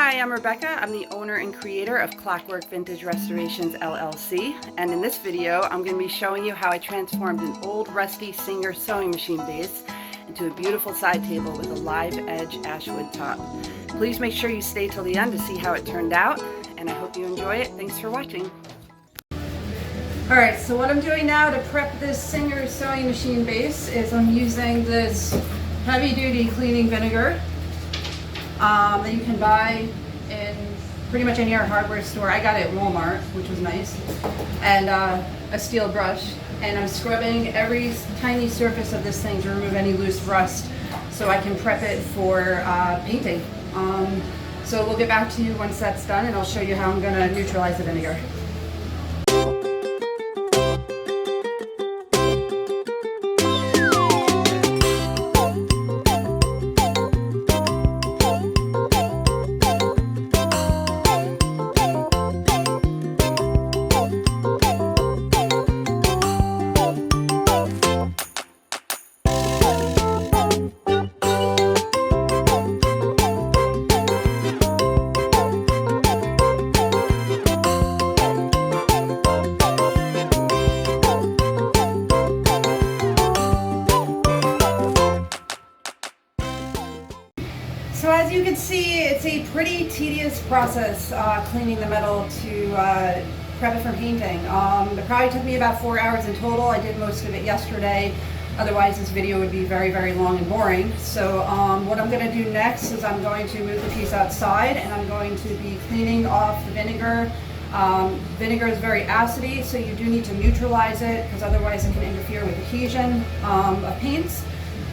Hi, I'm Rebecca. I'm the owner and creator of Clockwork Vintage Restorations LLC, and in this video I'm going to be showing you how I transformed an old rusty Singer sewing machine base into a beautiful side table with a live edge ashwood top. Please make sure you stay till the end to see how it turned out, and I hope you enjoy it. Thanks for watching. Alright, so what I'm doing now to prep this Singer sewing machine base is I'm using this heavy duty cleaning vinegar that you can buy in pretty much any hardware store. I got it at Walmart, which was nice, and a steel brush, and I'm scrubbing every tiny surface of this thing to remove any loose rust so I can prep it for painting. So we'll get back to you once that's done, and I'll show you how I'm going to neutralize the vinegar. So as you can see, it's a pretty tedious process cleaning the metal to prep it for painting. It probably took me about 4 hours in total. I did most of it yesterday. Otherwise this video would be very, very long and boring. So what I'm going to do next is I'm going to move the piece outside, and I'm going to be cleaning off the vinegar. Vinegar is very acidy, so you do need to neutralize it because otherwise it can interfere with adhesion of paints.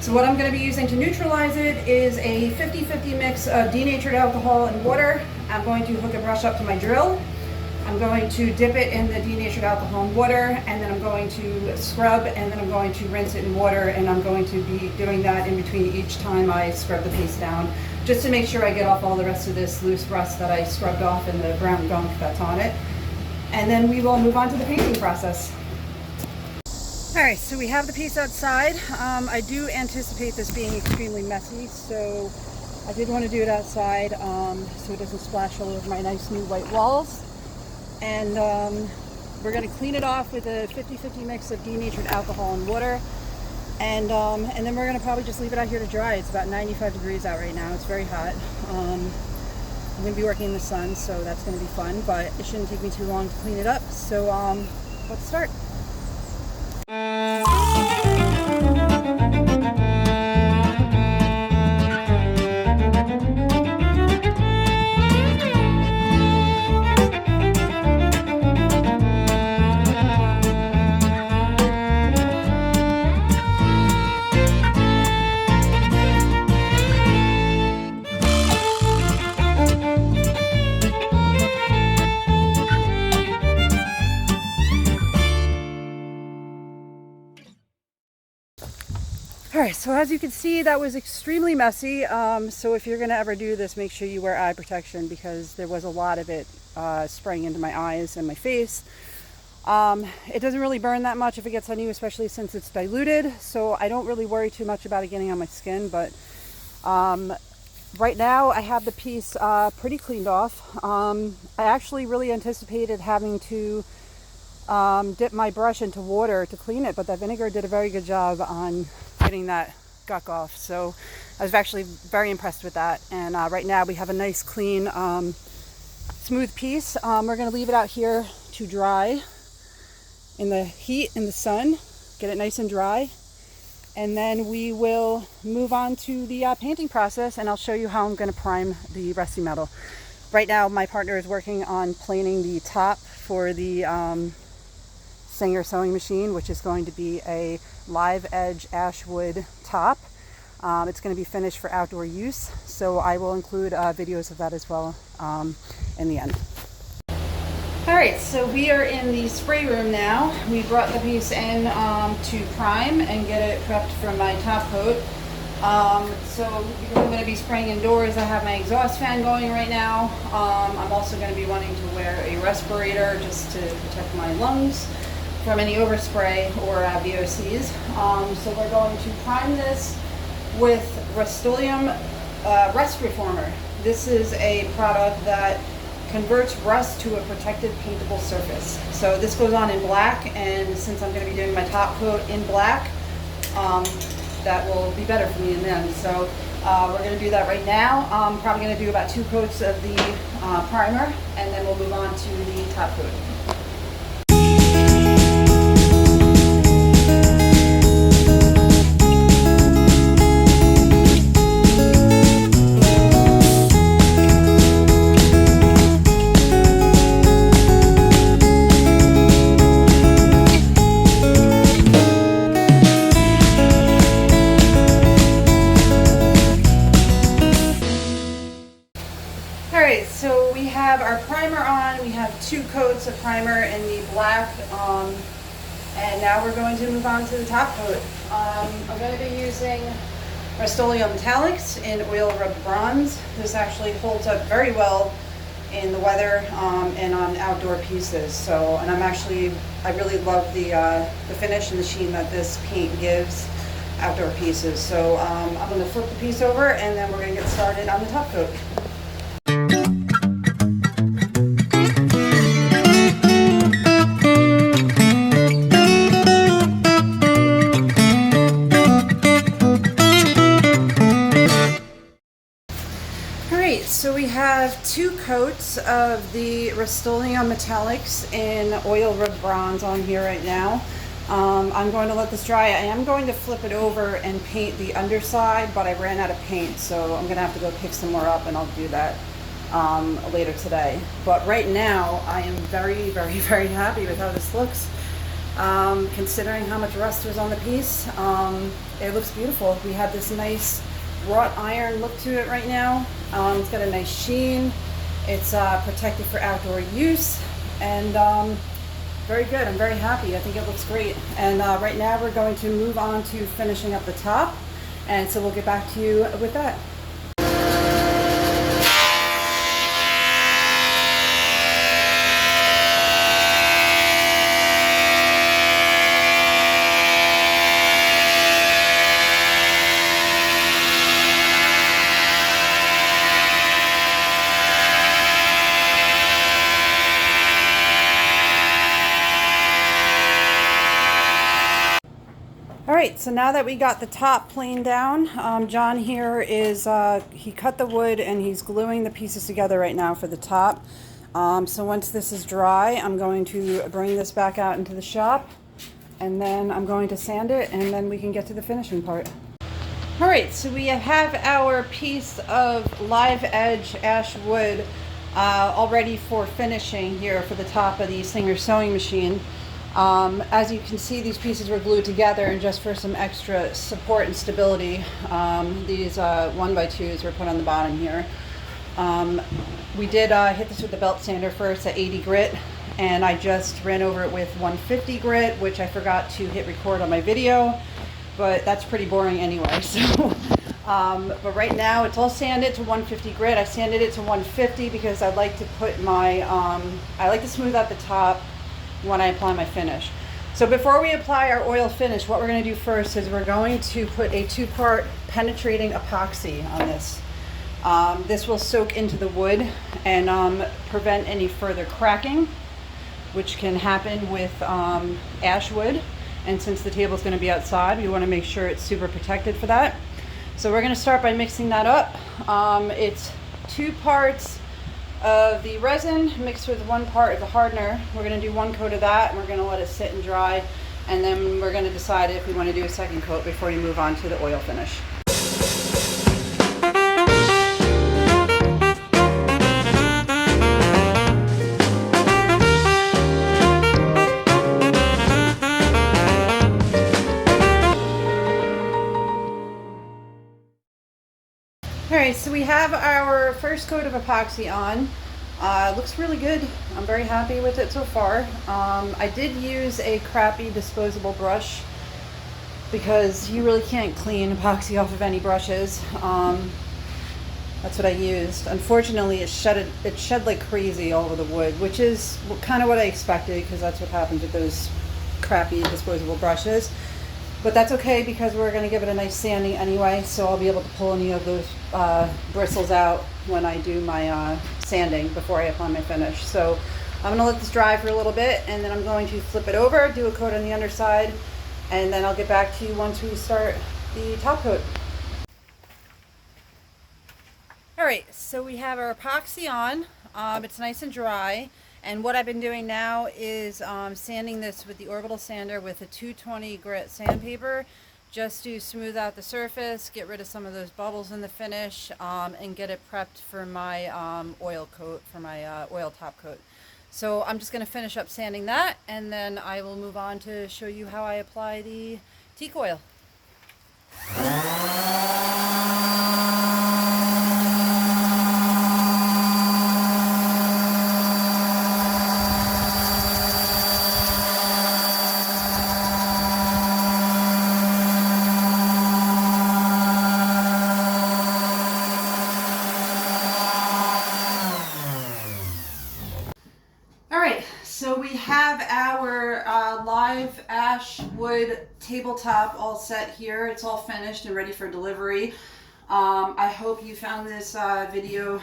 So what I'm going to be using to neutralize it is a 50-50 mix of denatured alcohol and water. I'm going to hook a brush up to my drill. I'm going to dip it in the denatured alcohol and water, and then I'm going to scrub, and then I'm going to rinse it in water, and I'm going to be doing that in between each time I scrub the piece down, just to make sure I get off all the rest of this loose rust that I scrubbed off and the brown gunk that's on it. And then we will move on to the painting process. Alright, so we have the piece outside. I do anticipate this being extremely messy, so I did want to do it outside so it doesn't splash all over my nice new white walls. And we're going to clean it off with a 50-50 mix of denatured alcohol and water. And then we're going to probably just leave it out here to dry. It's about 95 degrees out right now. It's very hot. I'm going to be working in the sun, so that's going to be fun, but it shouldn't take me too long to clean it up. So let's start. Alright, so as you can see, that was extremely messy. So if you're going to ever do this, make sure you wear eye protection, because there was a lot of it spraying into my eyes and my face. It doesn't really burn that much if it gets on you, especially since it's diluted, so I don't really worry too much about it getting on my skin. But right now I have the piece pretty cleaned off. I actually really anticipated having to dip my brush into water to clean it, but that vinegar did a very good job on getting that gunk off, so I was actually very impressed with that. And right now we have a nice clean smooth piece. We're going to leave it out here to dry in the heat, in the sun, get it nice and dry, and then we will move on to the painting process, and I'll show you how I'm going to prime the rusty metal. Right now my partner is working on planing the top for the Singer sewing machine, which is going to be a live edge ashwood top. It's going to be finished for outdoor use, so I will include videos of that as well in the end. Alright, so we are in the spray room now. We brought the piece in to prime and get it prepped for my top coat. So because I'm going to be spraying indoors, I have my exhaust fan going right now. I'm also going to be wanting to wear a respirator just to protect my lungs from any overspray or VOCs. So we're going to prime this with Rust-Oleum Rust Reformer. This is a product that converts rust to a protected paintable surface. So this goes on in black, and since I'm going to be doing my top coat in black, that will be better for me and them. So we're going to do that right now. I'm probably going to do about 2 coats of the primer, and then we'll move on to the top coat. Alright, so we have our primer on. We have 2 coats of primer in the black, and now we're going to move on to the top coat. I'm going to be using Rust-Oleum Metallics in Oil Rubbed Bronze. This actually holds up very well in the weather and on outdoor pieces. So, and I really love the finish and the sheen that this paint gives outdoor pieces. So I'm going to flip the piece over, and then we're going to get started on the top coat. So we have 2 coats of the Rust-Oleum Metallics in Oil Rubbed Bronze on here right now. I'm going to let this dry. I am going to flip it over and paint the underside, but I ran out of paint, so I'm going to have to go pick some more up, and I'll do that later today. But right now, I am very, very, very happy with how this looks. Considering how much rust was on the piece, it looks beautiful. We have this nice wrought iron look to it right now. It's got a nice sheen. It's protected for outdoor use, and very good. I'm very happy. I think it looks great. And right now we're going to move on to finishing up the top, and so we'll get back to you with that. Alright, so now that we got the top planed down, John here is, he cut the wood and he's gluing the pieces together right now for the top. So once this is dry, I'm going to bring this back out into the shop, and then I'm going to sand it, and then we can get to the finishing part. Alright, so we have our piece of live edge ash wood all ready for finishing here for the top of the Singer sewing machine. As you can see, these pieces were glued together, and just for some extra support and stability, these 1x2s were put on the bottom here. We did hit this with the belt sander first at 80 grit, and I just ran over it with 150 grit, which I forgot to hit record on my video, but that's pretty boring anyway. So, but right now it's all sanded to 150 grit. I sanded it to 150 because I like to put my, I like to smooth out the top when I apply my finish. So before we apply our oil finish, what we're going to do first is we're going to put a 2-part penetrating epoxy on this. This will soak into the wood and prevent any further cracking, which can happen with ash wood. And since the table is going to be outside, we want to make sure it's super protected for that. So we're going to start by mixing that up. It's 2 parts of the resin mixed with 1 part of the hardener. We're going to do 1 coat of that, and we're going to let it sit and dry, and then we're going to decide if we want to do a 2nd coat before we move on to the oil finish. Alright, so we have our first coat of epoxy on. Looks really good. I'm very happy with it so far. I did use a crappy disposable brush because you really can't clean epoxy off of any brushes. That's what I used. Unfortunately, it shed like crazy all over the wood, which is kind of what I expected, because that's what happens with those crappy disposable brushes. But that's okay, because we're going to give it a nice sanding anyway, so I'll be able to pull any of those bristles out when I do my sanding before I apply my finish. So I'm gonna let this dry for a little bit, and then I'm going to flip it over, do a coat on the underside, and then I'll get back to you once we start the top coat. All right, so we have our epoxy on. It's nice and dry. And what I've been doing now is sanding this with the orbital sander with a 220 grit sandpaper, just to smooth out the surface, get rid of some of those bubbles in the finish, and get it prepped for my oil coat, for my oil top coat. So I'm just going to finish up sanding that, and then I will move on to show you how I apply the teak oil. So we have our live ash wood tabletop all set here. It's all finished and ready for delivery. I hope you found this video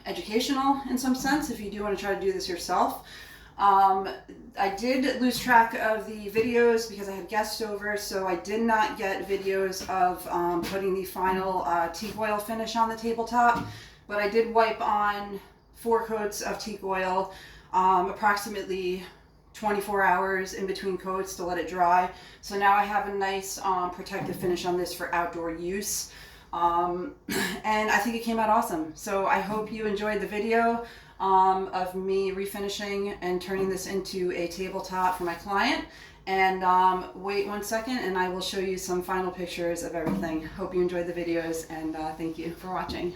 educational in some sense, if you do want to try to do this yourself. I did lose track of the videos because I had guests over, so I did not get videos of putting the final teak oil finish on the tabletop, but I did wipe on 4 coats of teak oil, approximately 24 hours in between coats to let it dry. So now I have a nice protective finish on this for outdoor use. And I think it came out awesome. So I hope you enjoyed the video of me refinishing and turning this into a tabletop for my client. And wait 1 second and I will show you some final pictures of everything. Hope you enjoyed the videos, and thank you for watching.